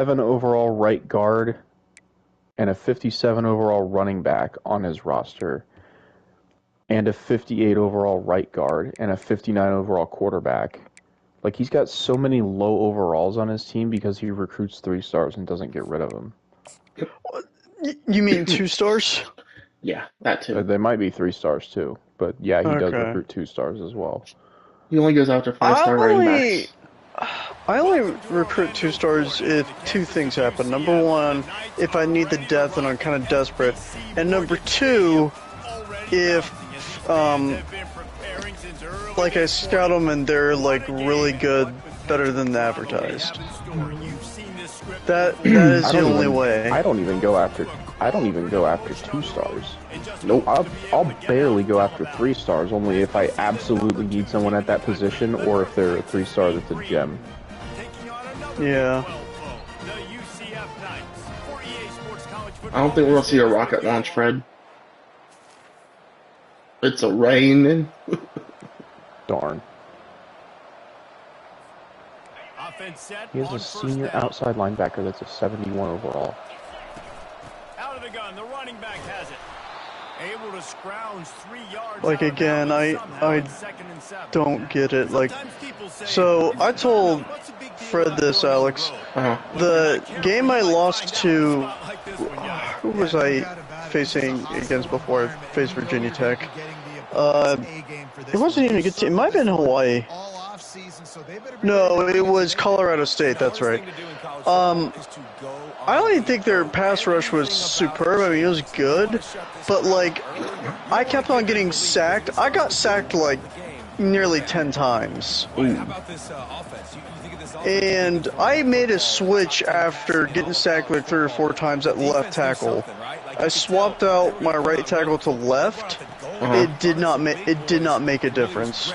7 overall right guard and a 57 overall running back on his roster, and a 58 overall right guard and a 59 overall quarterback. Like, he's got so many low overalls on his team because he recruits 3 stars and doesn't get rid of them. You mean 2 stars? Yeah, that too. They might be 3 stars too, but yeah, he does recruit 2 stars as well. He only goes after 5-star running backs. I only recruit 2 stars if 2 things happen. Number 1, if I need the depth and I'm kind of desperate, and number 2, if like I scout them and they're like really good, better than advertised. That is the only way. I don't even go after 2 stars. Nope. I'll barely go after 3 stars, only if I absolutely need someone at that position or if they're a 3-star that's a gem. Yeah. I don't think we're gonna see a rocket launch, Fred. It's a rain. Darn. He has a senior outside linebacker that's a 71 overall. Out of the gun, the running back has it. Able to scrounge 3 yards. Like again, I don't get it. Like, so I told Fred this, Alex. The game I lost to, who was I facing against before I faced Virginia Tech? It wasn't even a good team. It might have been Hawaii. No, it was Colorado State. That's right. I don't even think their pass rush was superb. I mean, it was good, but like, I kept on getting sacked. I got sacked like nearly 10 times. And I made a switch after getting sacked like 3 or 4 times at left tackle. I swapped out my right tackle to left. It did not make a difference.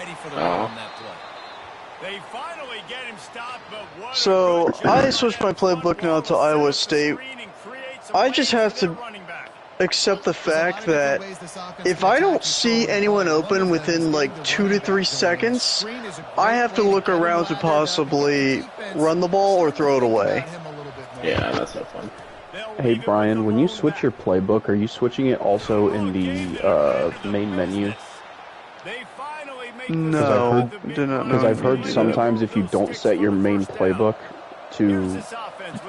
So I switched my playbook now to Iowa State. I just have to accept the fact that if I don't see anyone open within like 2 to 3 seconds, I have to look around to possibly run the ball or throw it away. Yeah, that's not fun. Hey Brian, when you switch your playbook, are you switching it also in the main menu? No, because I've heard sometimes if you don't set your main playbook to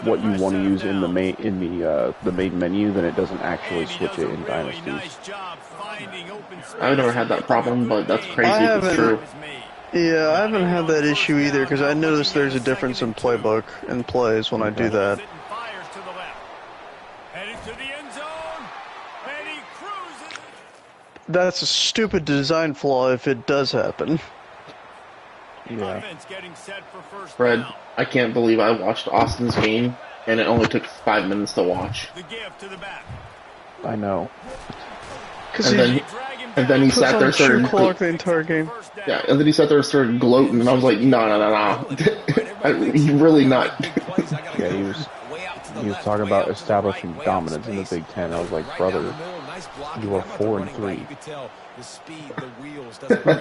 what you want to use in the main menu, then it doesn't actually switch it in Dynasties. I've never had that problem, but that's crazy if it's true. Yeah, I haven't had that issue either because I noticed there's a difference in playbook and plays when I do that. That's a stupid design flaw if it does happen. Yeah. Fred, I can't believe I watched Austin's game and it only took 5 minutes to watch. I know. And then he sat there and started clock the entire game. Yeah, and then he sat there and started gloating, and I was like, no. He's really not. Yeah, he was talking about establishing dominance in the Big Ten. I was like, brother, you are 4-3.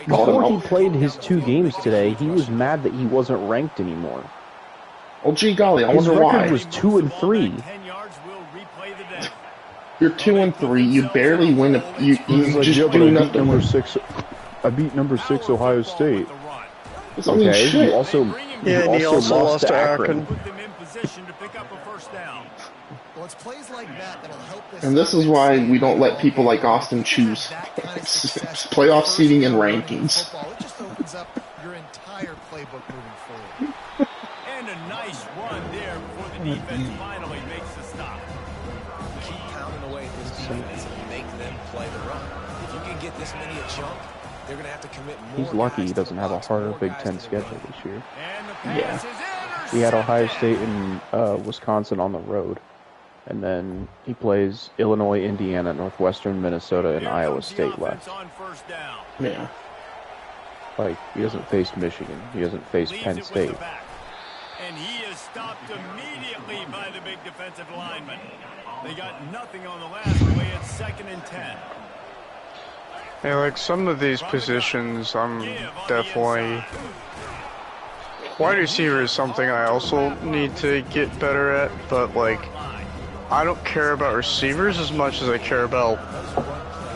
Before he played his 2 games today, he was mad that he wasn't ranked anymore. Oh, gee golly, I wonder why. His record was 2-3. You're 2-3. You barely win. You just do nothing. I beat number 6 Ohio State. It's only shit. He also lost to Akron. And this is why we don't let people like Austin choose playoff seeding and rankings. And a nice run there before the defense finally makes the stop. Keep pounding away at this defense and make them play the run. If you can get this many a chunk, they're going to have to commit more. He's lucky he doesn't have a harder Big Ten schedule this year. Yeah. He had Ohio State and Wisconsin on the road. And then he plays Illinois, Indiana, Northwestern, Minnesota, and Iowa State left. Yeah. Like, he hasn't faced Michigan. He hasn't faced Penn State. And he is stopped immediately by the big defensive lineman. They got nothing on the last play. It's 2nd and 10. Yeah, like some of these positions, I'm definitely Wide receiver is something I also need to get better at, but like, I don't care about receivers as much as I care about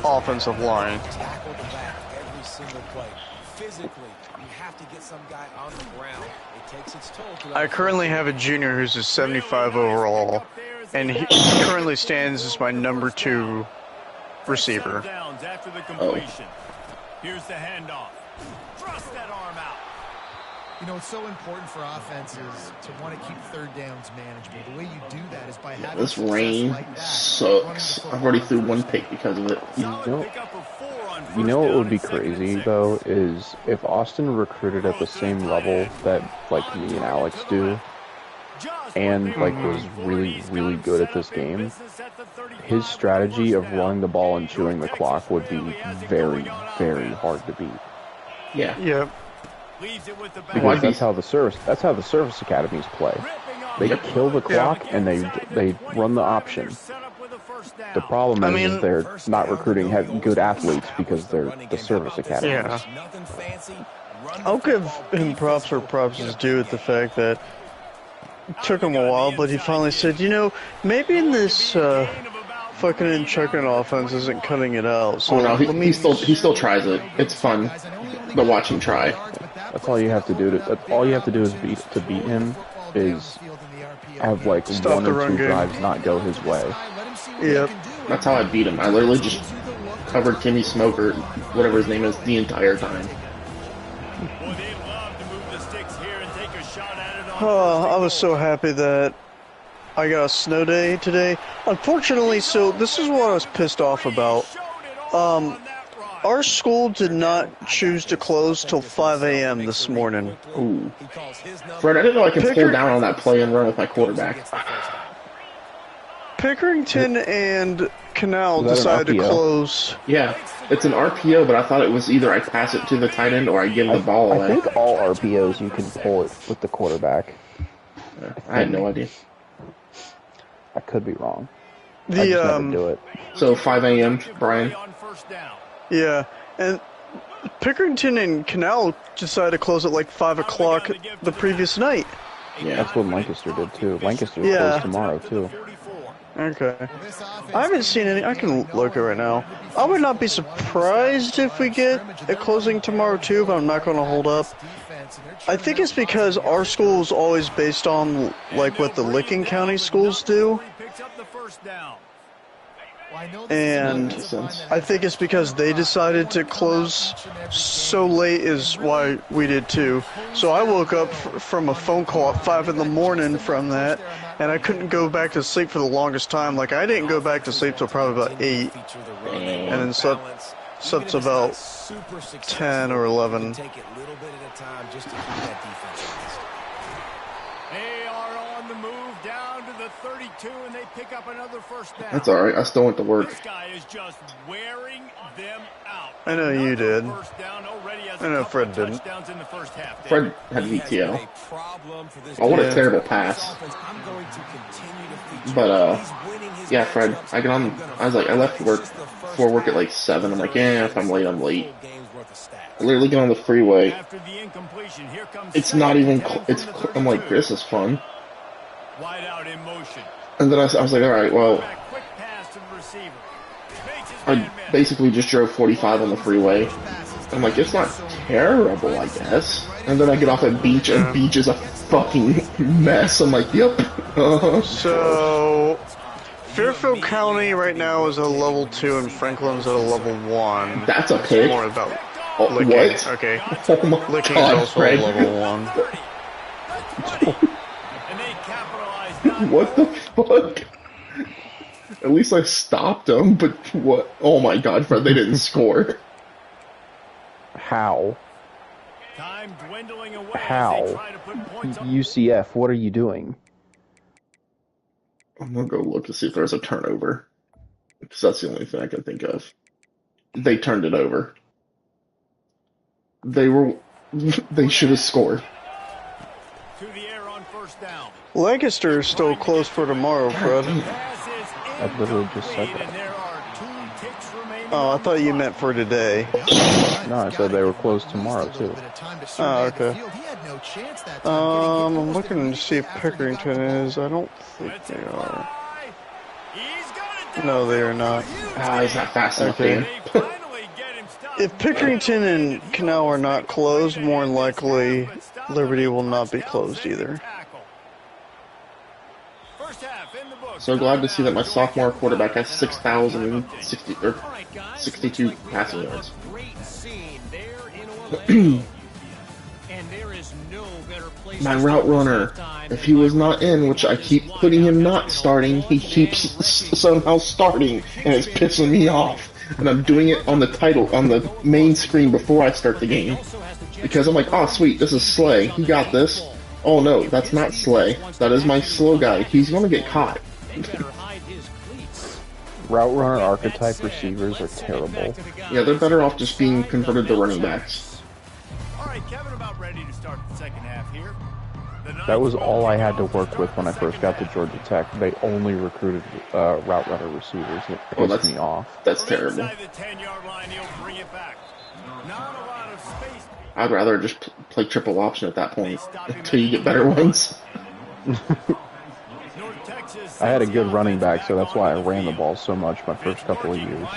offensive line. Tackle the back every single play. Physically, you have to get some guy on the ground. It takes its toll. I currently have a junior who's a 75 overall, and he currently stands as my number 2 receiver. After the completion. Here's the handoff. Thrust that arm out. You know, it's so important for offenses to want to keep third downs manageable. The way you do that is by having This rain like that, sucks. I've already threw 1 pick because of it. You know what would be crazy though is if Austin recruited at the same level that like me and Alex do, and like was really good at this game, his strategy of running the ball and chewing the clock would be very hard to beat. Yeah. Yep. Because that's how the service academies play. They kill the clock and they run the option. The problem is they're not recruiting good athletes because they're the service academies. Yeah. I'll give him props where props is due at the fact that it took him a while, but he finally said, you know, maybe in this fucking checking offense isn't cutting it out. So he still tries it. It's fun to watch him try. That's all you have to do. All you have to do is beat him is have like Stop 1 or 2 game. drives not go his way. Yep. That's how I beat him. I literally just covered Timmy Smoker, whatever his name is, the entire time. Oh, I was so happy that I got a snow day today. Unfortunately, so this is what I was pissed off about. Our school did not choose to close till 5 a.m. this morning. Ooh. Fred, I didn't know I could pull down on that play and run with my quarterback. Pickerington and Canal decided to close. Yeah, it's an RPO, but I thought it was either I pass it to the tight end or I give the ball away. I think all RPOs you can pull it with the quarterback. I had no idea. I could be wrong. I just never do it. So 5 a.m., Brian? Yeah, and Pickerington and Canal decided to close at like 5 o'clock the previous night. Yeah. That's what Lancaster did too. Lancaster's Yeah. closed tomorrow too. Okay. I haven't seen any. I can look it right now. I would not be surprised if we get a closing tomorrow too, but I'm not going to hold up. I think it's because our school is always based on like what the Licking County schools do. And I think it's because they decided to close so late is why we did too. So I woke up from a phone call at 5 in the morning from that, and I couldn't go back to sleep for the longest time. Like, I didn't go back to sleep till probably about 8, and then slept till about 10 or 11. Take it little bit at a time just to keep that defense honest. They are on the move down to the 32, and they pick up another first down. That's alright, I still went to work. This guy is just wearing them out. I know you did. I know Fred didn't. Fred had VTL. Oh, what a terrible pass. But, yeah, Fred, I left work before work at like 7. I'm like, yeah, if I'm late, I'm late. I literally get on the freeway. It's not even, I'm like, this is fun. And then I was like, alright, well, I basically just drove 45 on the freeway. I'm like, it's not terrible, I guess. And then I get off at Beach, and Beach is a fucking mess. I'm like, yep. So, Fairfield County right now is a level 2, and Franklin's at a level 1. That's a pick. More about Licking. What? Okay. Oh my Licking's God, also Fred. a level 1. What the fuck? At least I stopped them, but what? Oh my God, Fred, they didn't score. How? Time dwindling away How? as they try to put points on UCF, what are you doing? I'm gonna go look to see if there's a turnover. Because that's the only thing I can think of. They turned it over. They should have scored. to the air on first down. Lancaster is still closed for tomorrow, Fred. I literally just said that. Oh, I thought you meant for today. No, I said they were closed tomorrow too. Oh, okay. no chance that time. I'm looking to see if Pickerington is. I don't think they are. No, they are not. Ah, he's not fast enough, Okay. Dan. If Pickerington and Canal are not closed, more than likely Liberty will not be closed either. So glad to see that my sophomore quarterback has 6,060 or 62 passing yards. My route runner, if he was not in, which I keep putting him not starting, he keeps somehow starting, and it's pissing me off. And I'm doing it on the title, on the main screen before I start the game. Because I'm like, oh sweet, this is Slay, he got this. Oh no, that's not Slay. That is my slow guy. He's gonna get caught. Route runner archetype receivers are terrible. Yeah, they're better off just being converted to running backs. Alright, Kevin, about ready to start the second half here. That was all I had to work with when I first got to Georgia Tech. They only recruited route runner receivers, and it pissed me off. That's terrible. I'd rather just play triple option at that point until you get better ones. I had a good running back, so that's why I ran the ball so much my first couple of years.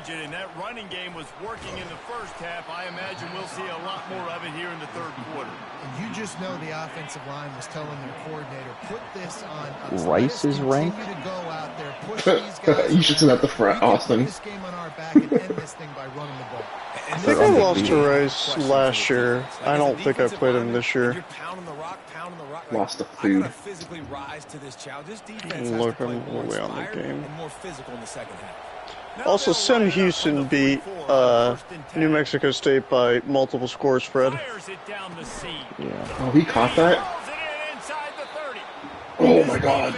And that running game was working in the first half. I imagine we'll see a lot more of it here in the third quarter. And you just know the offensive line was telling their coordinator, put this on us. Rice is ranked? To go out there, push these guys You should sit at the front, Austin. This game on our back and end this thing by running the ball. I think I lost to Rice last year. I don't think I played him this year. Lost the food. Look, I'm way on the game. Also, Sam Houston beat New Mexico State by multiple scores spread. Yeah. Oh, he caught that? Oh my god.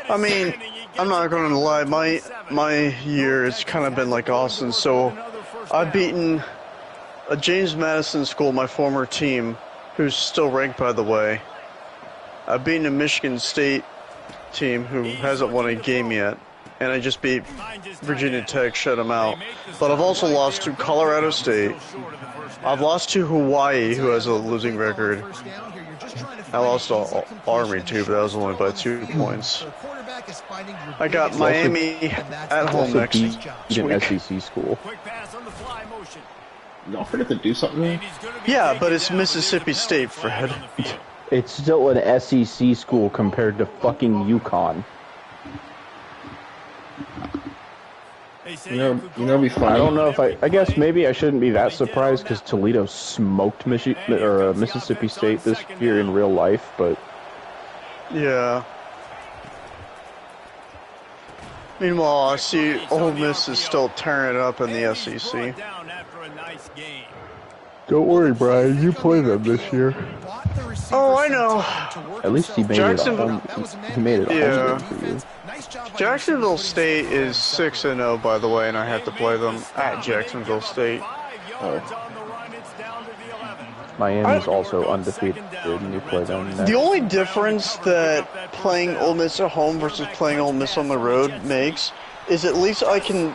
I mean, I'm not going to lie, my year has kind of been like Austin, so I've beaten a James Madison school, my former team, who's still ranked, by the way. I've beaten a Michigan State team who hasn't won a game yet, and I just beat Virginia Tech, shut them out. But I've also lost to Colorado State. I've lost to Hawaii, who has a losing record. I lost to Army too, but that was only by 2 points. I got Miami at home next week. An SEC school. Y'all forget to do something? Yeah, but it's Mississippi State, Fred. It's still an SEC school compared to fucking UConn. You know, it'd be funny. I don't know if I guess maybe I shouldn't be that surprised because Toledo smoked Mississippi State this year in real life, but yeah. Meanwhile, I see Ole Miss is still tearing it up in the SEC. Don't worry, Brian. You play them this year. Oh, I know. At least he made it home. He made it home for you. Jacksonville State is 6-0, by the way, and I have to play them at Jacksonville State. Oh. Miami's also undefeated, and you play them next. The only difference that playing Ole Miss at home versus playing Ole Miss on the road makes is at least I can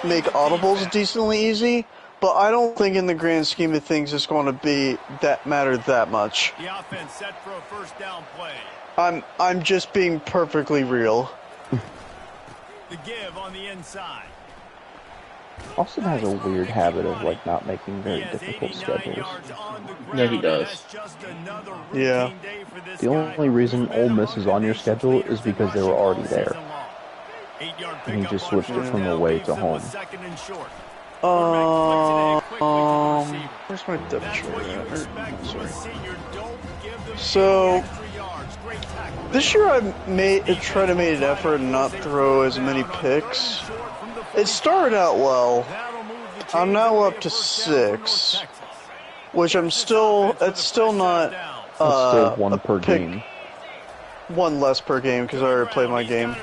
make audibles decently easy, but I don't think in the grand scheme of things it's going to be matter that much. The offense set for a first down play. I'm just being perfectly real. The give on the inside. Austin has a weird habit of like not making very difficult schedules. Yeah, he does. Yeah. The only reason Ole Miss is on your schedule is because they were already there. And he just switched it from away to home. Where's my depth chart at? Sorry. So, this year I tried to make an effort and not throw as many picks. It started out well. I'm now up to 6, which it's still not That's still one per game. One less per game because I already played my game.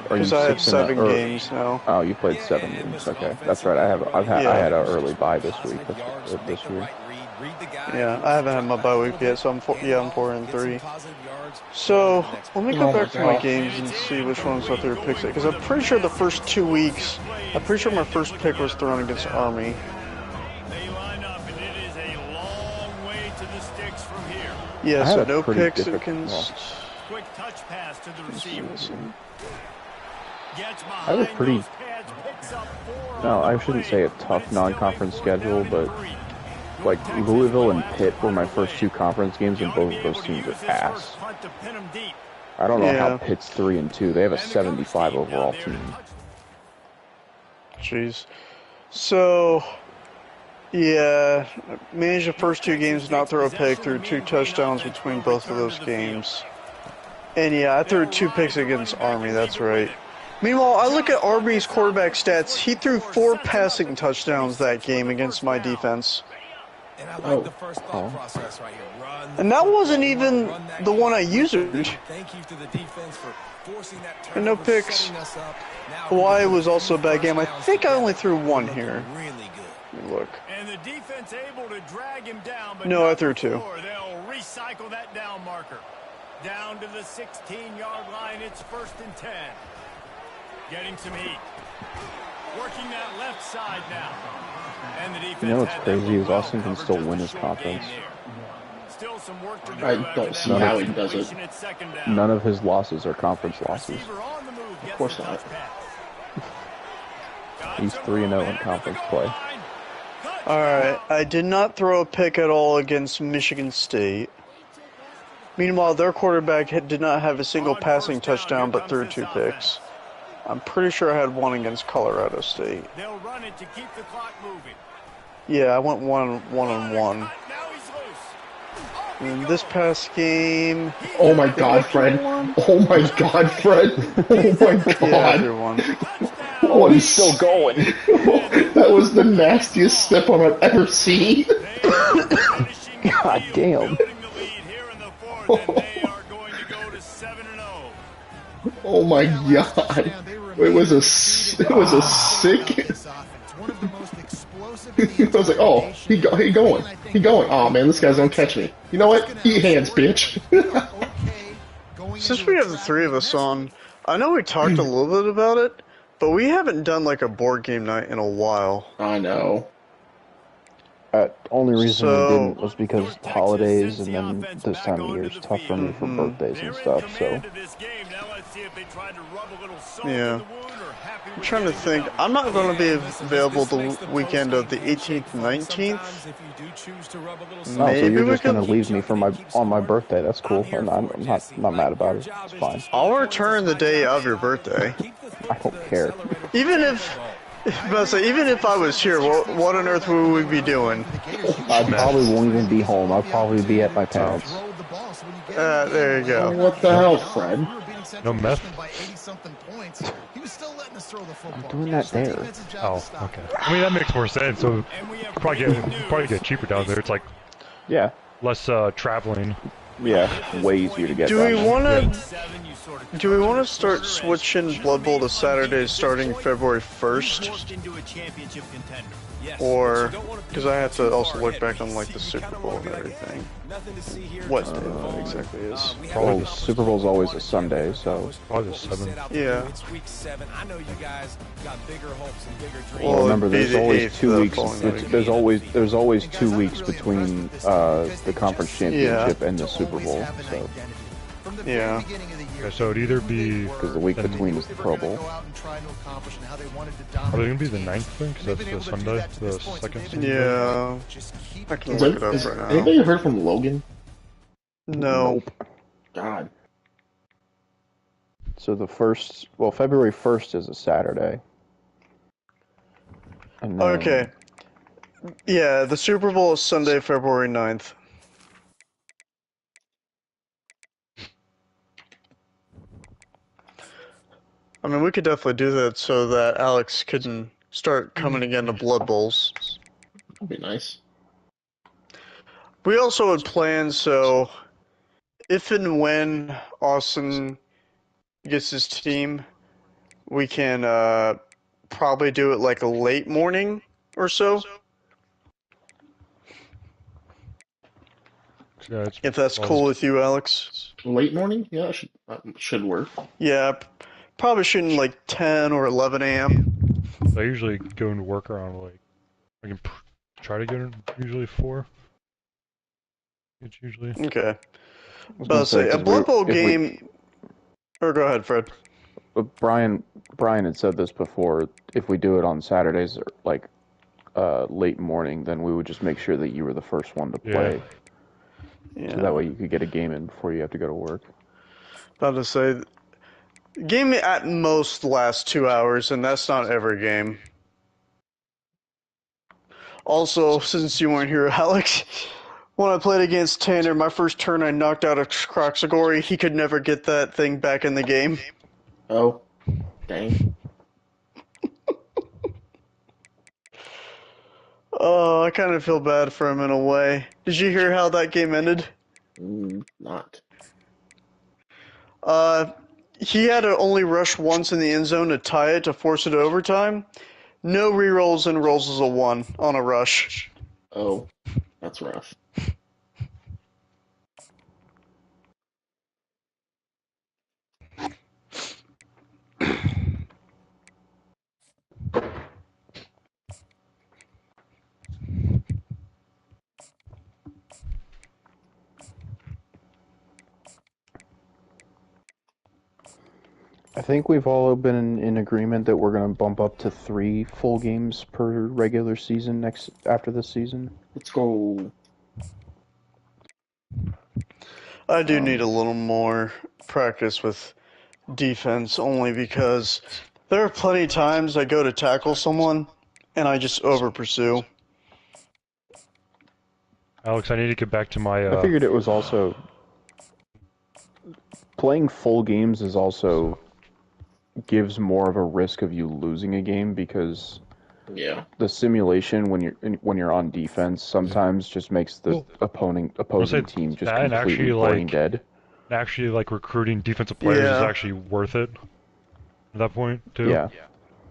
Because I have 7 games now. Oh, you played 7 games. Okay, that's right. I had an early bye this week. This year. Yeah, I haven't had my bye week yet, so I'm 4-3. So let me go back to my games and see which ones I threw picks at. Because I'm pretty sure the first 2 weeks, I'm pretty sure my first pick was thrown against Army. Yeah, I had so a no pretty picks difficult. against. Quick touch pass to the receiver. Gets I have a behind pretty. those pads, picks up 4 No, on I the shouldn't play, say a but tough it's still a non-conference 4th down schedule, and but 3. To like attack this Louisville one, and he'll have to Pitt were punt my it first away. 2 conference games, He and ought to both be of able those to teams use are this first ass. punt to pin him deep. I don't know how Yeah. Pitt's 3-2. They have a And the coverage 75 team overall down there to team. touch. Jeez. So, yeah, managed the first 2 games, not throw a pick, threw 2 touchdowns between both of those games. And yeah, I threw 2 picks against Army, that's right. Meanwhile, I look at Army's quarterback stats. He threw 4 passing touchdowns that game against my defense. And I like the first thought process right here. Run the And that football. wasn't You wanna even run that the one I game used. Thank you to the defense for forcing that And no turnover, picks. setting us up. Now Hawaii we get was also a bad first game. I downs think I only together. threw We're 1 looking here. really good. Let me look. And the defense able to drag him down, but No, I not threw 2. before they'll recycle that down marker. Down to the 16-yard line, it's 1st and 10. Getting some heat. Working that left side now. And the defense You know what's had that crazy is well Austin can covered, still just a win his short conference. gain there. Still some work to do I after don't that see how he last does it. completion at 2nd down. None of his losses are conference losses. Receiver on the move, gets course the not. touch pass. He's 3-0 in conference play. Alright, I did not throw a pick at all against Michigan State. Meanwhile, their quarterback did not have a single passing touchdown but threw 2 picks. I'm pretty sure I had 1 against Colorado State. They'll run it to keep the clock moving. Yeah, I went 1-on-1. Now he's loose. And this past game... Oh my God, Fred! Oh my God, Fred! Oh my Yeah, I God! threw 1. Oh, He's still going. that was the nastiest step on I've ever seen. God damn. Oh my God! It was a sick. I was like, oh, he going. Oh man, this guy's gonna catch me. You know what? Eat hands, bitch. Since we have the 3 of us on, I know we talked a little bit about it, but we haven't done like a board game night in a while. I know. Only reason So- we didn't was because holidays, and then this time of year is tough for me for birthdays and stuff, so. Yeah. I'm trying to think. I'm not going to be available the weekend of the 18th and 19th. Oh, so Maybe you're we just gonna could... leave me for on my birthday. That's cool. I'm not mad about it. It's fine. I'll return the day of your birthday. I don't care. Even if I was here, what on earth would we be doing? I probably won't even be home. I'll probably be at my parents'. There you go. What the hell, Fred? No meth? I'm doing that there. Oh, okay. I mean, that makes more sense. So, probably get cheaper down there. It's like Yeah. less traveling. Yeah. Way easier to get Do down we there. want to? Do we want to start switching Blood Bowl to Saturdays starting February 1st? Or, because I have to also look back on like the Super Bowl and everything. What exactly is? Well, the Super Bowl's always a Sunday, so. Probably the 7th. Yeah. It's week 7. I know you guys got bigger hopes and bigger dreams. Well, Remember, it'd be there's the always 8th 2 the weeks. following week. There's always 2 weeks between the conference championship and the Super Bowl. So, Yeah. Okay, so it'd either be... because the week between is the Pro Bowl. Are they going to be the 9th then? Because that's the Sunday, the 2nd Sunday? Yeah. I can Has look it up right now. anybody heard from Logan? No. God. So February 1st is a Saturday. And then, Okay. Yeah, the Super Bowl is Sunday, February 9th. I mean, we could definitely do that so that Alex can start coming again to Blood Bowls. That'd be nice. We also had planned, so if and when Austin gets his team, we can probably do it like a late morning or so. Yeah, it's If that's cool with you, Alex. Late morning? Yeah, should work. Yeah, probably shooting like 10 or 11 a.m. I usually go into work around like... I can try to get in usually 4. It's usually. Okay. I was But I'll say, a Blood Bowl game... Or go ahead, Fred. Brian had said this before. If we do it on Saturdays, or like late morning, then we would just make sure that you were the first one to play. Yeah. So that way you could get a game in before you have to go to work. About to say, game at most lasts 2 hours, and that's not every game. Also, since you weren't here, Alex, when I played against Tanner, my first turn I knocked out a Croxagori. He could never get that thing back in the game. Oh, dang. Oh, I kind of feel bad for him in a way. Did you hear how that game ended? Not. He had to only rush once in the end zone to tie it to force it to overtime. No rerolls and rolls as a 1 on a rush. Oh, that's rough. I think we've all been in agreement that we're going to bump up to 3 full games per regular season after this season. Let's go. I do need a little more practice with defense, only because there are plenty of times I go to tackle someone and I just over pursue. Alex, I need to get back to my. I figured it was also playing full games is also gives more of a risk of you losing a game because the simulation when you're on defense sometimes just makes the opposing team just completely boring dead. Actually, like recruiting defensive players is actually worth it at that point too. Yeah.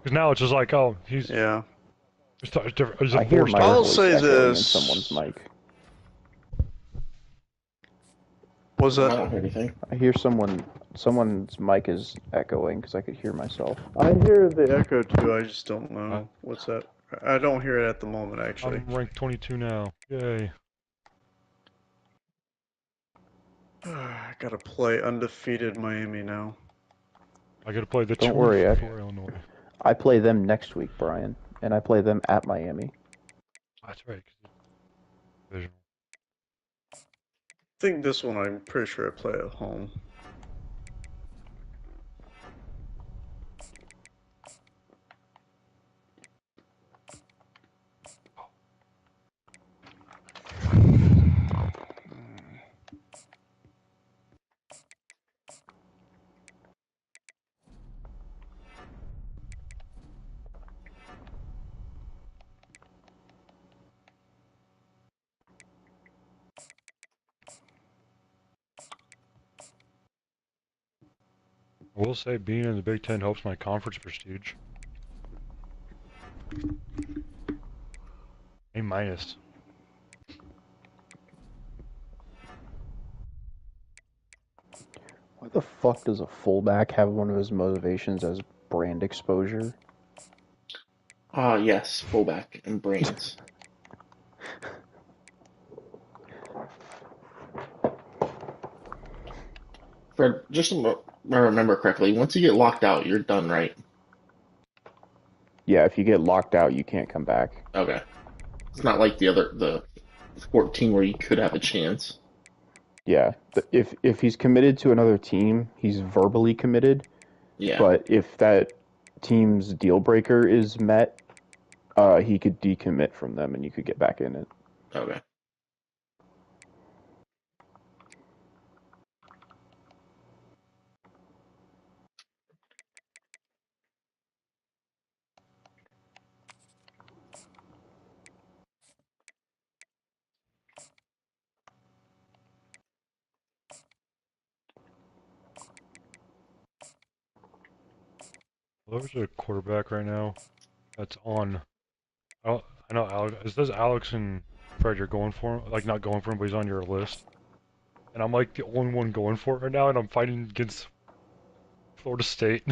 Because now it's just like, oh, he's yeah. It's I hear my I'll voice say echoing this. in someone's mic. Was that? I don't hear anything. I hear someone's mic is echoing because I could hear myself. I hear the echo too. I just don't know what's that. I don't hear it at the moment, actually. I'm ranked 22 now. Yay! I gotta play undefeated Miami now. I gotta play the. Don't worry, Illinois. I play them next week, Brian, and I play them at Miami. That's right. I think this one I'm pretty sure I play at home. I will say being in the Big Ten helps my conference prestige. A minus. Why the fuck does a fullback have one of his motivations as brand exposure? Yes, fullback and brains. Fred, just if I remember correctly, once you get locked out, you're done, right? Yeah, if you get locked out, you can't come back. Okay. It's not like the 14 where you could have a chance. Yeah, if he's committed to another team, he's verbally committed. Yeah. But if that team's deal breaker is met, he could decommit from them and you could get back in it. Okay. Well, there's a quarterback right now that's on. I know Alex. Is this Alex and Fred? You're going for him? Like not going for him, but he's on your list. And I'm like the only one going for it right now, and I'm fighting against Florida State.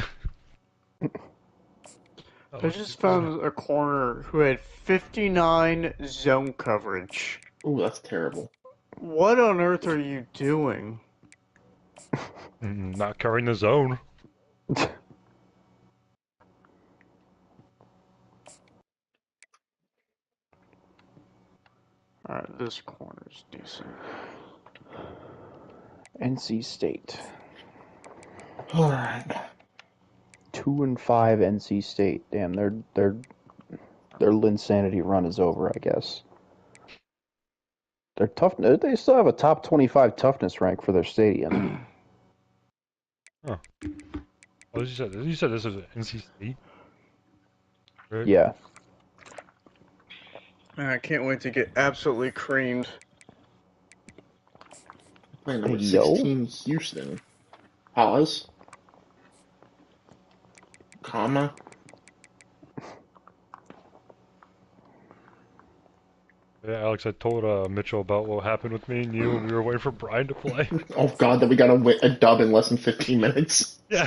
I just found a corner who had 59 zone coverage. Ooh, that's terrible. What on earth are you doing? Not covering the zone. Alright, this corner's decent. NC State. Alright. 2-5 NC State. Damn, their Linsanity run is over, I guess. They're tough. They still have a top 25 toughness rank for their stadium. Huh. Oh, you said this is NC State? Right? Yeah. I can't wait to get absolutely creamed. Playing number Hey, yo. 16, Houston. Pause. Comma. Yeah, Alex, I told Mitchell about what happened with me and you, and we were waiting for Brian to play. Oh god, that we got a dub in less than 15 minutes. Yeah.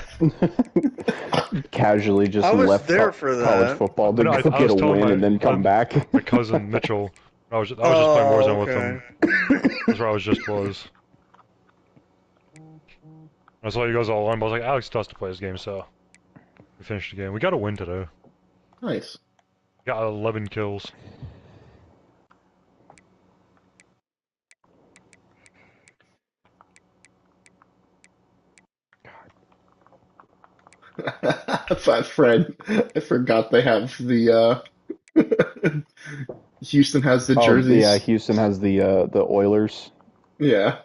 Casually just I was left there for college that. football to No, go I get was a telling win and then come back. my cousin Mitchell. I was just playing Warzone with okay. him. That's where I was. I saw you guys all on, but I was like, Alex does to play this game, so we finished the game. We got a win today. Nice. Got 11 kills. Fred, I forgot they have the Houston has the jerseys. Yeah, Houston has the Oilers. Yeah.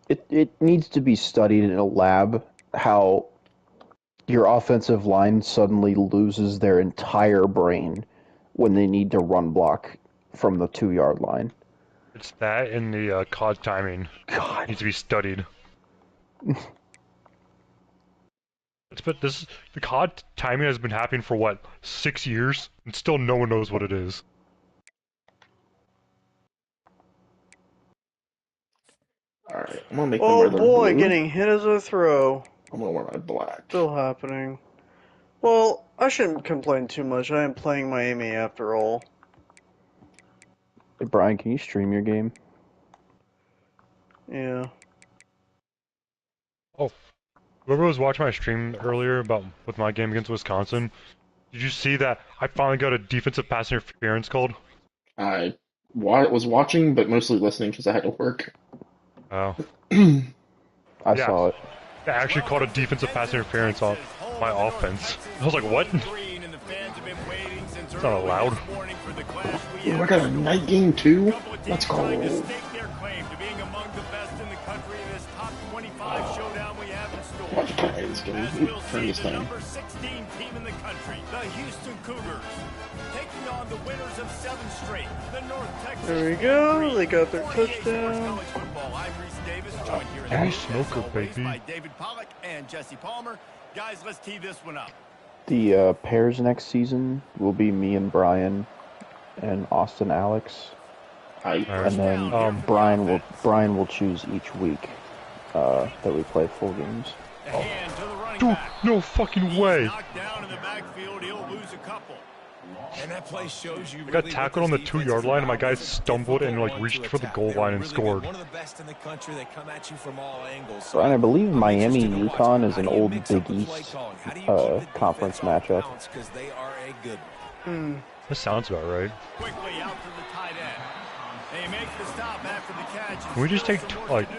It needs to be studied in a lab how your offensive line suddenly loses their entire brain when they need to run block from the 2-yard line. It's that and the COD timing. God. Needs to be studied. The COD timing has been happening for what, 6 years? And still no one knows what it is. Alright, I'm gonna make them wear Oh their boy, blue. getting hit as a throw. I'm gonna wear my black. Still happening. Well, I shouldn't complain too much. I am playing Miami after all. Hey, Brian, can you stream your game? Yeah. Oh, whoever was watching my stream earlier with my game against Wisconsin, did you see that I finally got a defensive pass interference called? I was watching, but mostly listening because I had to work. Oh. I saw it. They actually called a defensive pass interference on my offense. I was like, what? It's not allowed. Ooh, I got a night game too? Let's go. Watch this game. Turn this down. Number 16 team in the country, the Houston Cougars, taking on the winners of 7 straight, the North Texas. There we go. They got their touchdown. Hey, smoker, baby. By David Pollock and Jesse Palmer. Guys, let's tee this one up. The pairs next season will be me and Brian and Austin Alex. Hi. And then Brian will choose each week that we play full games. Dude, no fucking way! And that play shows you I got tackled on the 2-yard line and my guy stumbled and like reached for the goal line and scored. One of the best in the country. They come at you from all angles. Brian, I believe Miami UConn is an old Big East conference matchup. That sounds about right. Quickly out to the tight end. They make the stop after the catch. Can we just take like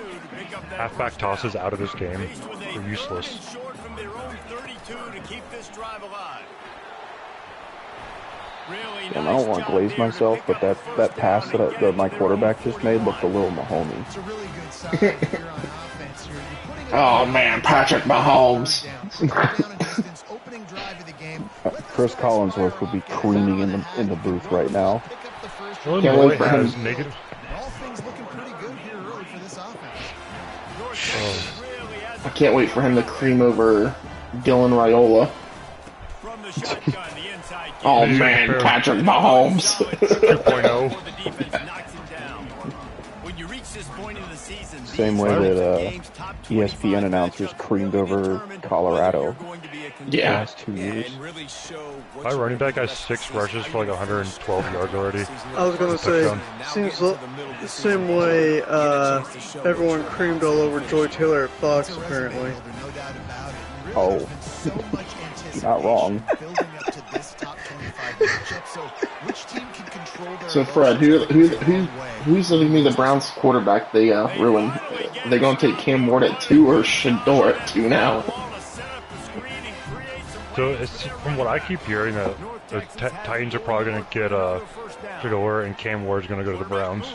halfback tosses out of this game? They're useless. Short from their own 32 to keep this drive alive. Really And I don't want to glaze myself, but that pass that my quarterback just made looked a little Mahomes. It's a really good sign if you're on offense here. You're putting it Oh man, Patrick Mahomes. opening drive of the game. Chris Collinsworth would be creaming in the booth right now. Pick up the first Illinois has negative. all things looking pretty good here early for this offense. Oh. I can't wait for him to cream over Dylan Raiola. From the shotgun, the inside kick. Oh man, Patrick Mahomes. 2.0. The defense knocks him down. When you reach Same way that ESPN announcers creamed over Colorado the last 2 years. My running back has 6 rushes for like 112 yards already. I was gonna say, seems the same way everyone creamed all over Joy Taylor at Fox, apparently. Oh, not wrong. So Fred, who's going to be the Browns quarterback they ruined? Are they going to take Cam Ward at 2 or Shador at 2 now? So it's from what I keep hearing that the Titans are probably going to get Shador and Cam Ward's going to go to the Browns.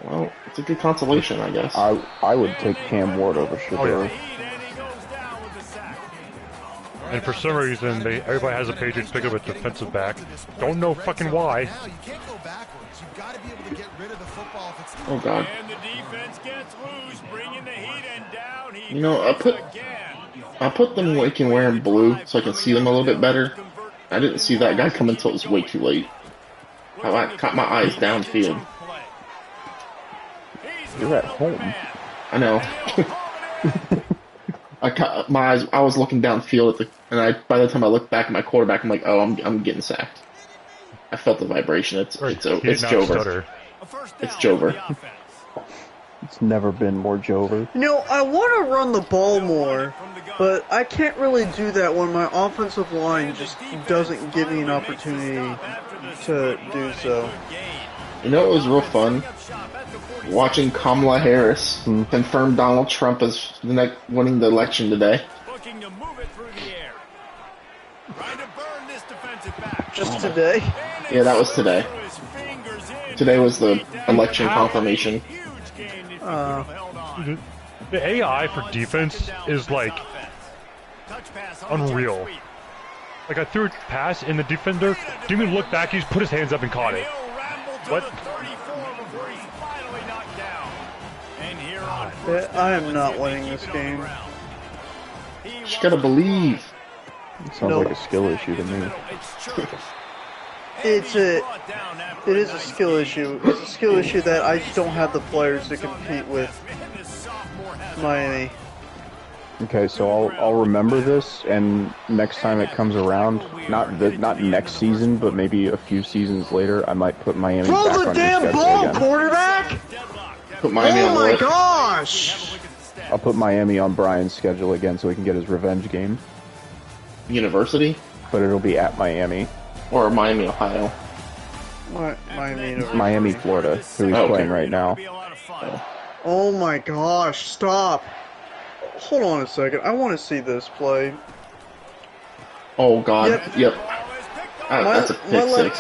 Well, it's a good consolation, I guess. I would take Cam Ward over Shador. Oh, yeah. And for some reason, everybody has a Patriots pick up a defensive back. Don't know fucking why. Oh god. You know, I put them like in wearing blue so I can see them a little bit better. I didn't see that guy come until it was way too late. I caught my eyes downfield. You're at home. I know. I caught my eyes. I was looking downfield by the time I looked back at my quarterback, I'm like, oh, I'm getting sacked. I felt the vibration. It's Jover. It's Jover. It's never been more Jover. You know, I want to run the ball more, but I can't really do that when my offensive line just doesn't give me an opportunity to do so. You know, it was real fun watching Kamala Harris confirm Donald Trump as winning the election today. Just today? Yeah, that was today. Today was the election confirmation. The AI for defense is like unreal. Like I threw a pass and the defender didn't even look back, he just put his hands up and caught it. What? I am not winning this game. Just gotta believe. It sounds like a skill issue to me. It is a skill issue. It's a skill issue that I just don't have the players to compete with Miami. Okay, so I'll remember this, and next time it comes around, not next season, but maybe a few seasons later, I might put Miami back on your schedule again. Throw the damn ball, quarterback! Put Miami on the list. Oh my gosh! I'll put Miami on Brian's schedule again so he can get his revenge game. University? But it'll be at Miami. Or Miami, Ohio. Miami, Florida, who he's playing right now. Oh my gosh, stop. Hold on a second, I want to see this play. Oh god, yep. That's a pick six.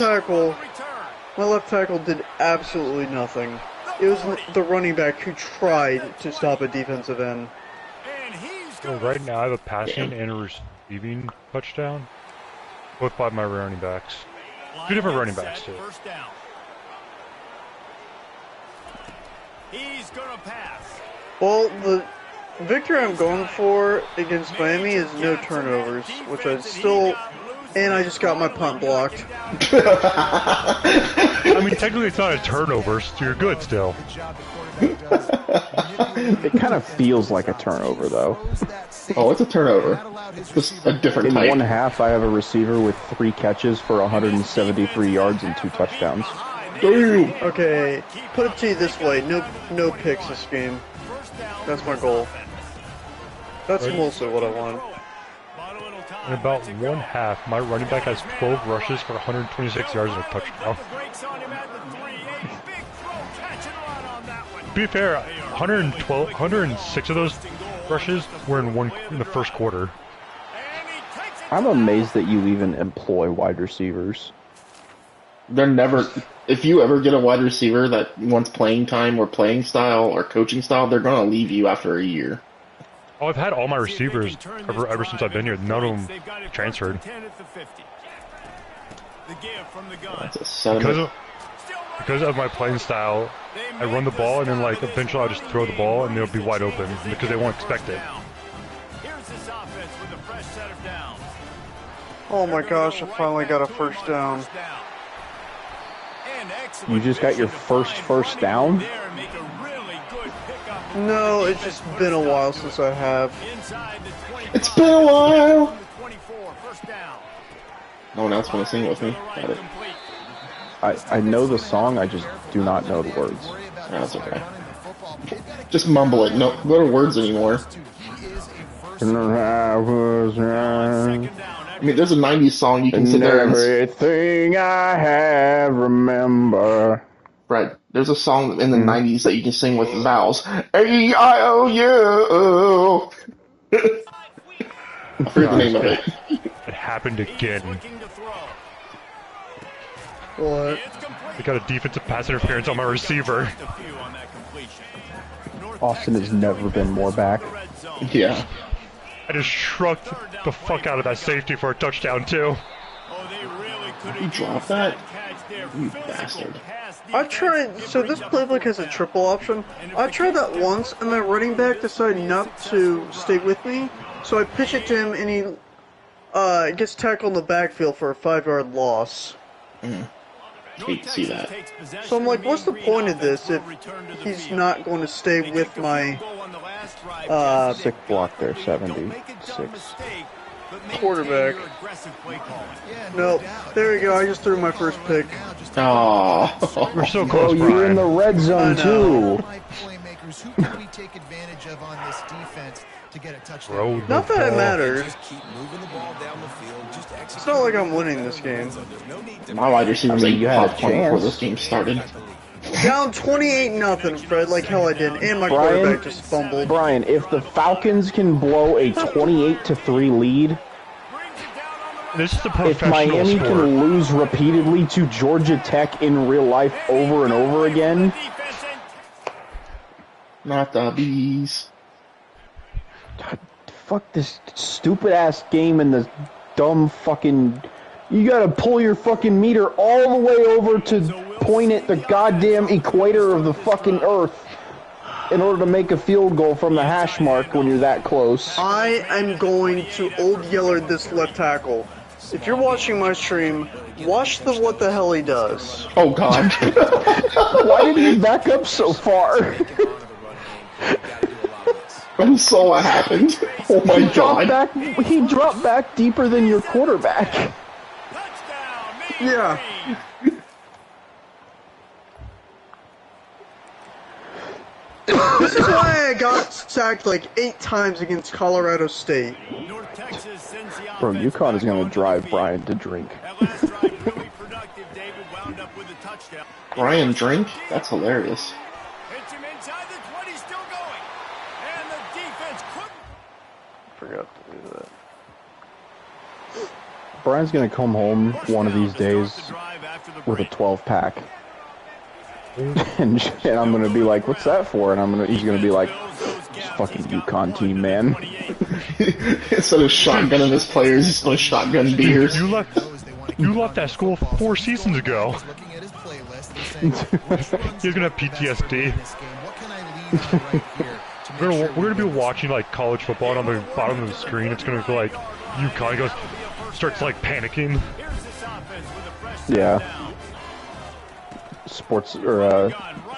My left tackle did absolutely nothing. It was the running back who tried to stop a defensive end. So right now I have a passing and a receiving touchdown. Both by my running backs. 2 different running backs too. He's gonna pass. Well, the victory I'm going for against Miami is no turnovers, which I still... And I just got my punt blocked. I mean, technically it's not a turnover, so you're good still. It kind of feels like a turnover, though. Oh, it's a turnover. It's just a different type. In one half, I have a receiver with 3 catches for 173 yards and 2 touchdowns. Damn. Okay, put it to you this way, no picks this game. That's my goal. That's mostly what I want. In about one half, my running back has 12 rushes for 126 yards and a touchdown. To be fair, 106 of those rushes were in the first quarter. I'm amazed that you even employ wide receivers. They're never... If you ever get a wide receiver that wants playing time or playing style or coaching style, they're going to leave you after a year. Oh, I've had all my receivers ever since I've been here. None of them transferred. That's a 7. Because of my playing style, I run the ball and then like eventually I'll just throw the ball and they'll be wide open because they won't expect it. Oh my gosh, I finally got a first down. You just got your first down? No, it's just been a while since I have. It's been a while. No one else want to sing with me. Got it. I know the song, I just do not know the words. Oh, that's okay. Just mumble it. No words anymore. I mean, there's a 90s song you can sit there and... Everything I have, remember. Right. There's a song in the 90s that you can sing with vowels. A-I-O-U. I forget the name of it. It happened again. What? I got a defensive pass interference on my receiver. Austin has never been more back. Yeah. I just shrugged the fuck out of that safety for a touchdown, too. Did you drop that? You bastard. I tried, so this playbook has a triple option. I tried that once, and my running back decided not to stay with me, so I pitch it to him, and he gets tackled in the backfield for a 5-yard loss. Hate to see that. So I'm like, what's the point of this if he's not going to stay with my Sick block there, 76. quarterback? Nope. There we go, I just threw my first pick. Oh. We're so close, Bro, you're in the red zone too. Not that it matters. It's not like I'm winning this game. My wide receivers like you had a popped one before chance. this game started. Down 28-0, Fred, like hell I did, and my quarterback just fumbled. Brian, if the Falcons can blow a 28-3 lead, This is the if professional Miami sport. can lose repeatedly to Georgia Tech in real life over and over again, Not the bees. God, fuck this stupid ass game and the dumb fucking. You gotta pull your fucking meter all the way over to point at the goddamn equator of the fucking earth in order to make a field goal from the hash mark when you're that close. I am going to old yeller this left tackle. If you're watching my stream, watch the what the hell he does. Oh god. Why did he back up so far? I saw what happened. Oh my god. He dropped back deeper than your quarterback. Yeah. This is why I got sacked like 8 times against Colorado State. Bro, UConn is going to drive Brian to drink. Brian drink? That's hilarious. Forgot to do that. Brian's going to come home one of these days with a 12-pack. And I'm going to be like, what's that for? And he's going to be like, fucking UConn team, man. Instead of shotgunning his players, he's going to shotgun beers. You left that school 4 seasons ago. He's gonna have PTSD. We're gonna be watching like college football, and on the bottom of the screen, it's gonna go like UConn. He goes, starts like panicking. Yeah. Sports or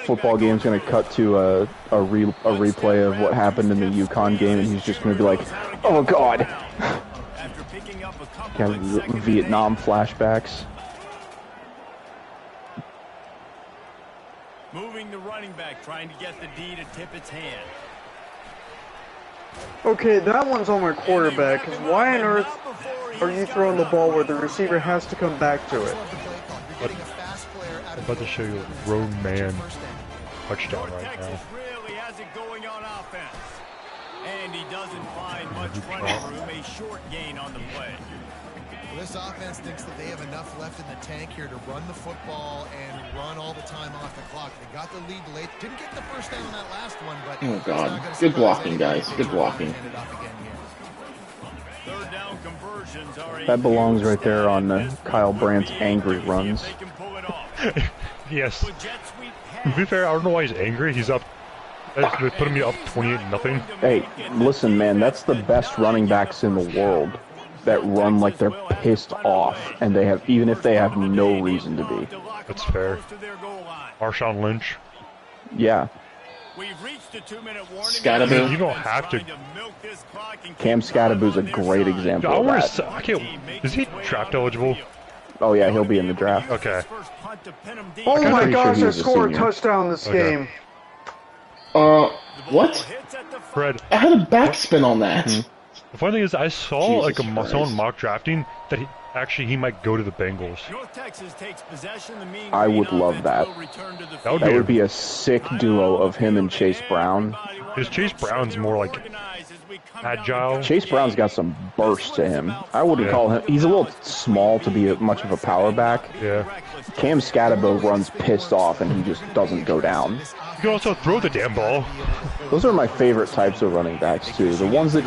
football game's gonna cut to a replay of what happened in the UConn game, and he's just gonna be like, "Oh God." Kind of Vietnam flashbacks. Moving the running back, trying to get the D to tip its hand. Okay, that one's on my quarterback, because why on earth are you throwing the ball where the receiver has to come back to it? I'm about to show you a grown man touchdown right now. Really has it going on offense. And he doesn't find much running room, a short gain on the play. Well, this offense thinks that they have enough left in the tank here to run the football and run all the time off the clock. They got the lead late. Didn't get the first down on that last one, but Oh god. Good blocking, guys. Good blocking. Third down conversions are That belongs right there on Kyle Brandt's angry runs. Yes. To be fair, I don't know why he's angry. He's up. They put me up 28-0. Hey, listen, man, that's the best running backs in the world that run like they're pissed off, and they have, even if they have no reason to be. That's fair. Marshawn Lynch. Yeah. We've reached the 2-minute warning. Scatterboo. You don't have to. Cam Scatterboo's a great example of that. I can't. Is he draft eligible? Oh yeah, he'll be in the draft. Okay. Oh my pretty gosh, sure I he's a scored a senior. touchdown this Okay. game. What? Fred, I had a backspin on that. the funny thing is, I saw Jesus like Christ. someone mock drafting that he might go to the Bengals. North Texas takes possession. The Mean I Green would love offense that. will return to the That would That be would be a sick duo of him and Chase Brown. Because Chase Brown's more like agile. Chase Brown's got some burst to him. I wouldn't Yeah. call him. He's a little small to be much of a power back. Yeah. Cam Scatterbo runs pissed off and he just doesn't go down. You can also throw the damn ball. Those are my favorite types of running backs too. The ones that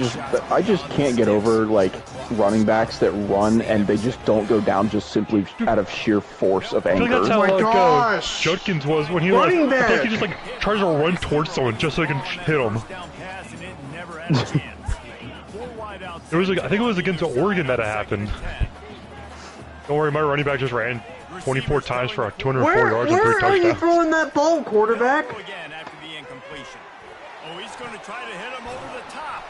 I just can't get over, like running backs that run and they just don't go down just simply out of sheer force of I feel anger. like that's how my like gosh. Judkins was when he Running I feel like back. he just like tries to run towards someone just so he can hit him. It was like I think it was against Oregon that it happened. Don't worry, my running back just ran 24 times for 204 yards and 3 Where are you touchdowns. throwing that ball, quarterback? Again after the incompletion. Oh, he's going to try to hit him over the top.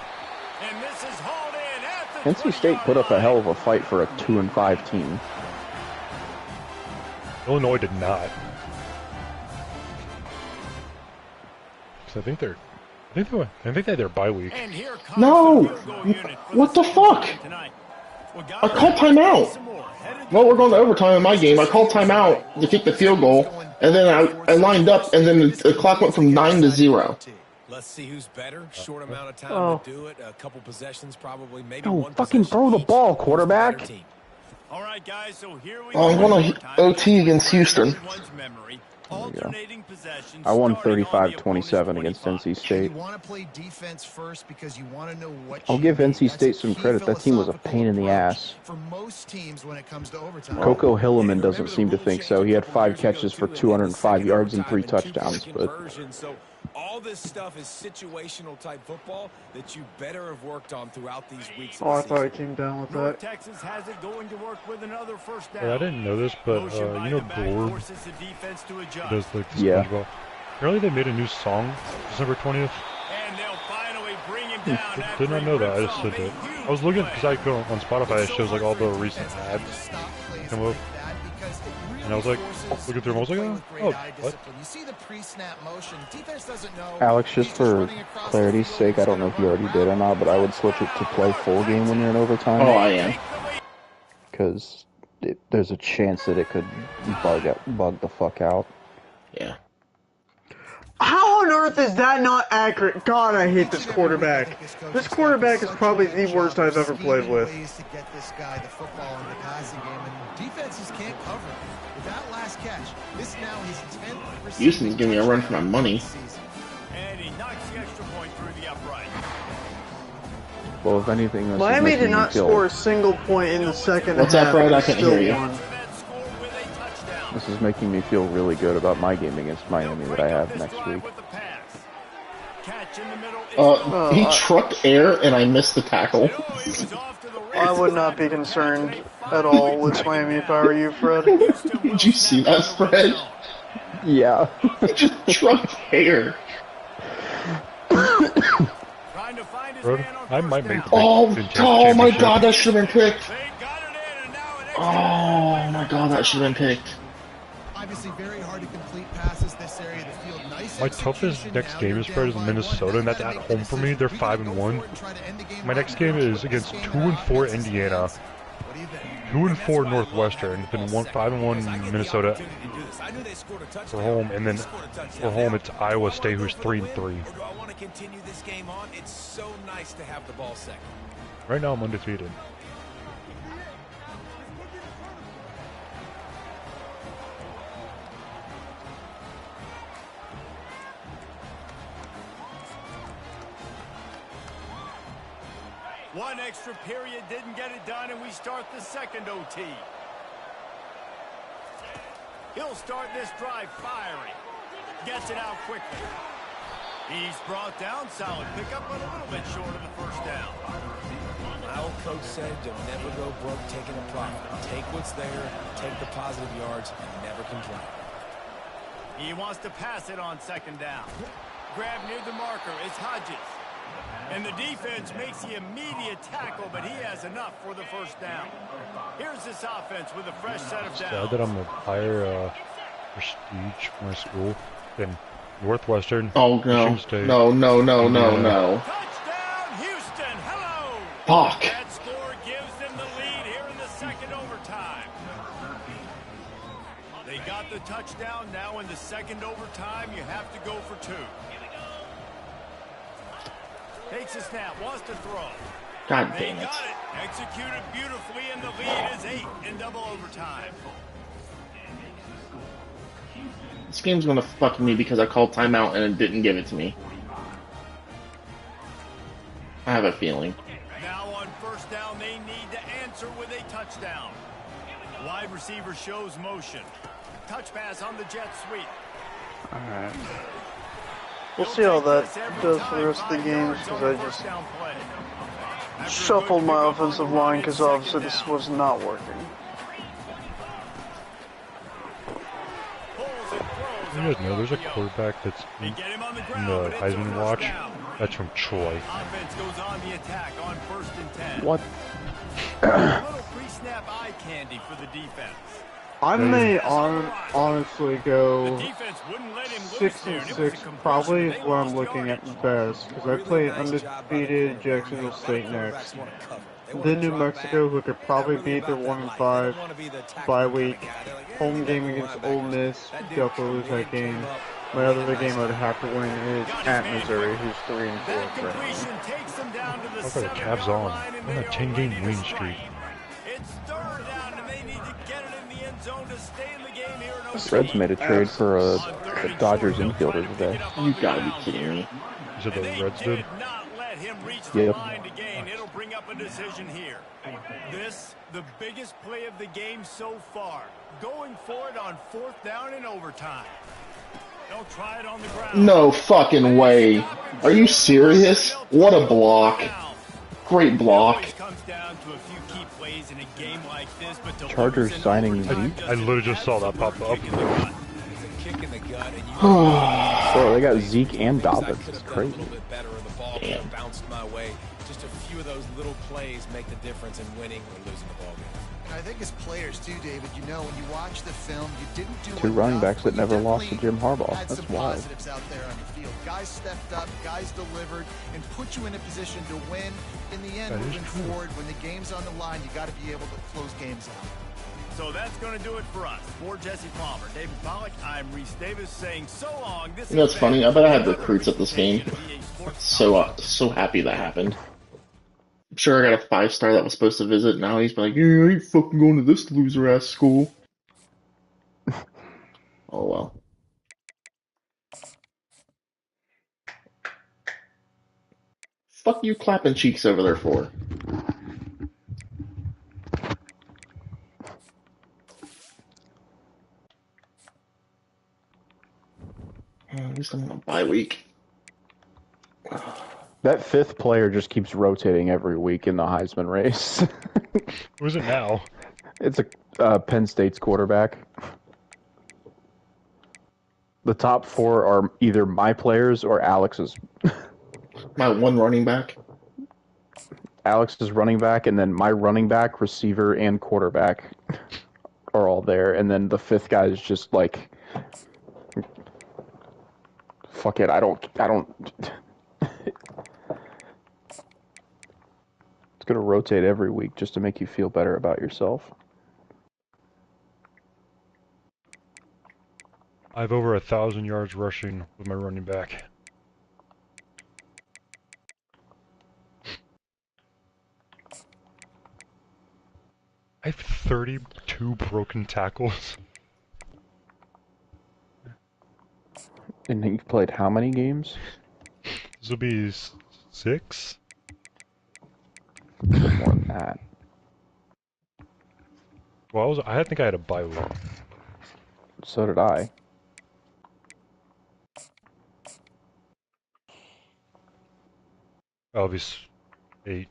And this is hauled in at the NC State put up a hell of a fight for a 2-5 team. Illinois did not. So I think they had their bye week. And here comes No! the field goal unit for What the fuck? tonight. I called timeout. Well, we're going to overtime in my game. I called timeout to kick the field goal, and then I lined up, and then the clock went from 9 to 0. Let's see who's better. Short amount of time Oh. to do it. A couple possessions, probably. Maybe No, one fucking possession throw the each. ball, quarterback. Better team. All right, guys, so here we Oh, I'm go. going to OT against Houston. Everyone's memory. Alternating possessions I won starting on the 35-27 opponent's against 25. NC State. You want to play defense first because you want to know what I'll you give need. NC That's State a some key credit. That team was a philosophical pain in the approach ass. for most teams when it comes to overtime. Coco Hilleman doesn't seem to think so. He had 5 catches for 205 yards and 3 touchdowns, but So all this stuff is situational type football that you better have worked on throughout these weeks. Oh, I of the thought season. he came down with North that. Texas has it going to work with another first down. I didn't know this, but Motion by you know the back Glorb forces the defense to adjust. does like the Yeah. SpongeBob. Apparently they made a new song December 20th. And they'll finally bring him down after Did not he know that. I rips just off said a that. huge I was looking play. because I go on Spotify. It shows like all the recent ads. Stop plays Come like up. that because it really And I was like, forces looking through them, I was like, playing with oh, great what? eye discipline. You see the pre-snap motion. Defense doesn't know. Alex, He's just for running across the clarity's field. sake, I He's don't know if you gonna already run did or around. not, but I would switch it to play full game when you're in overtime. Oh, I am. Because there's a chance that it could bug the fuck out. Yeah. How on earth is that not accurate? God, I hate this quarterback. This quarterback is probably the worst I've ever played with. Ways to get this guy the football in the passing game, and defenses can't cover it. With that last catch, this now his 10th receiving Houston's giving me a run for my money. touchdown this season. And he knocks the extra point through the upright. Well, if anything, this is Miami making did me not feel, score a single point in the second What's half. up, Fred? I and can't still hear you. won. That score with a touchdown. This is making me feel really good about my game against Miami that I have next week. With the pass. Catch in the middle. He trucked air, and I missed the tackle. He was off to the I races. would not be concerned at all with Miami if I were you, Fred. Did you see that, Fred? Yeah. He just trucked air. Trying to find his Bro, man on I first might make down. the Oh, Big Ten oh my championship. God, that should have been picked. They got it in, and now an extra Oh my God, that should have been picked. Obviously, very hard to complete passes this area of the field. Nice My toughest execution. next Now game you're is Fred is down by Minnesota, one. and that's Now at you make home the for me. decision. They're Do you 5 go and for 1. it and try to end the game My right next away, game or do you is keep against this game 2 in and 4 offense? Indiana. What do you think? 2 and 4 Northwestern, then 5 and 1 Minnesota for home, and then for home it's Iowa State, who's 3 and 3. Or do I want to continue this game on? It's so nice to have the ball second. Right now I'm undefeated. One extra period didn't get it done, and we start the second OT. He'll start this drive firing. Gets it out quickly. He's brought down. Solid pickup, but a little bit short of the first down. My old coach said you'll never go broke taking a profit. Take what's there, take the positive yards, and never complain. He wants to pass it on second down. Grab near the marker. It's Hodges. And the defense makes the immediate tackle, but he has enough for the first down. Here's this offense with a fresh set of downs. Sad that I'm a higher prestige for my school than Northwestern. Oh no! No! Touchdown, Houston! Hello. Fuck! That score gives them the lead here in the second overtime. They got the touchdown. Now in the second overtime, you have to go for two. Takes a snap, wants to throw. God They damn it! got it. Executed beautifully, and the lead is 8 in double overtime. This game's gonna fuck me because I called timeout and it didn't give it to me. I have a feeling. Now on first down, they need to answer with a touchdown. Wide receiver shows motion. Touch pass on the jet sweep. Alright. We'll see how that does for the rest of the games, because I just shuffled my offensive line, because obviously this was not working. You guys know there's a quarterback that's in the Heisman watch. That's from Troy. Offense goes on the attack on 1st and 10. What? A little pre-snap eye candy for the defense. I may honestly go The defense wouldn't let him loose 6 there, and and it was a 6 compression. probably is They what I'm lost looking at yardage. best, because I play undefeated Jacksonville State next. Then New Mexico, who could probably beat their 1-5 bye week. Home game against Ole Miss, definitely lose that game. My other game I'd have to win is at Missouri, who's 3 and 4 That right now. completion takes them down to the Look at the 7-yard Cavs on. line, and On a they are 10-game ready to win start. streak. It's 3rd down, and they need to get it in the end zone to stay in the game here in The Reds made a trade for the Dodgers infielder today. You gotta be kidding me. Is it the They Reds did? did not let him reach the Yep. line to gain. It'll bring up a decision here. This, the biggest play of the game so far. Going for it on 4th down in overtime. They'll try it on the ground. No fucking way. Are you serious? What a block. Great block. Always comes down to a few key plays in a game like this, but to Chargers lose in signing overtime Zeke? I literally just saw that pop up. kick in the gut. It's a kick in the gut, and you So they got Zeke and Dobbins. It's crazy. Damn. Bounced my way. Just a few of those little plays make the difference in winning or losing the ball game. And I think as players too, David, you know, when you watch the film, you didn't do Two running enough, backs that but you never lost to definitely Jim Harbaugh. had That's some wild. positives out there on the field. Guys stepped up, guys delivered, and put you in a position to win. In the end, That is moving true. forward, when the game's on the line, you got to be able to close games out. So that's going to do it for us. For Jesse Palmer, David Pollack, I'm Reese Davis saying so long. This You know what's has funny? been I bet I had another recruits at this game. presentation of EA Sports So happy that happened. I'm sure I got a 5-star that was supposed to visit. Now he's like, yeah, I ain't fucking going to this loser ass school. Oh well. Fuck you clapping cheeks over there for? At least I'm on a bye week. That 5th player just keeps rotating every week in the Heisman race. Who is it now? It's a Penn State's quarterback. The top 4 are either my players or Alex's. My one running back. Alex's running back, and then my running back, receiver, and quarterback are all there. And then the 5th guy is just like, fuck it, I don't. It's gonna rotate every week just to make you feel better about yourself. I have over 1,000 yards rushing with my running back. I have 32 broken tackles. And you've played how many games? This will be 6? More than that. Well, I think I had a bye week. So did I. Obviously, 8.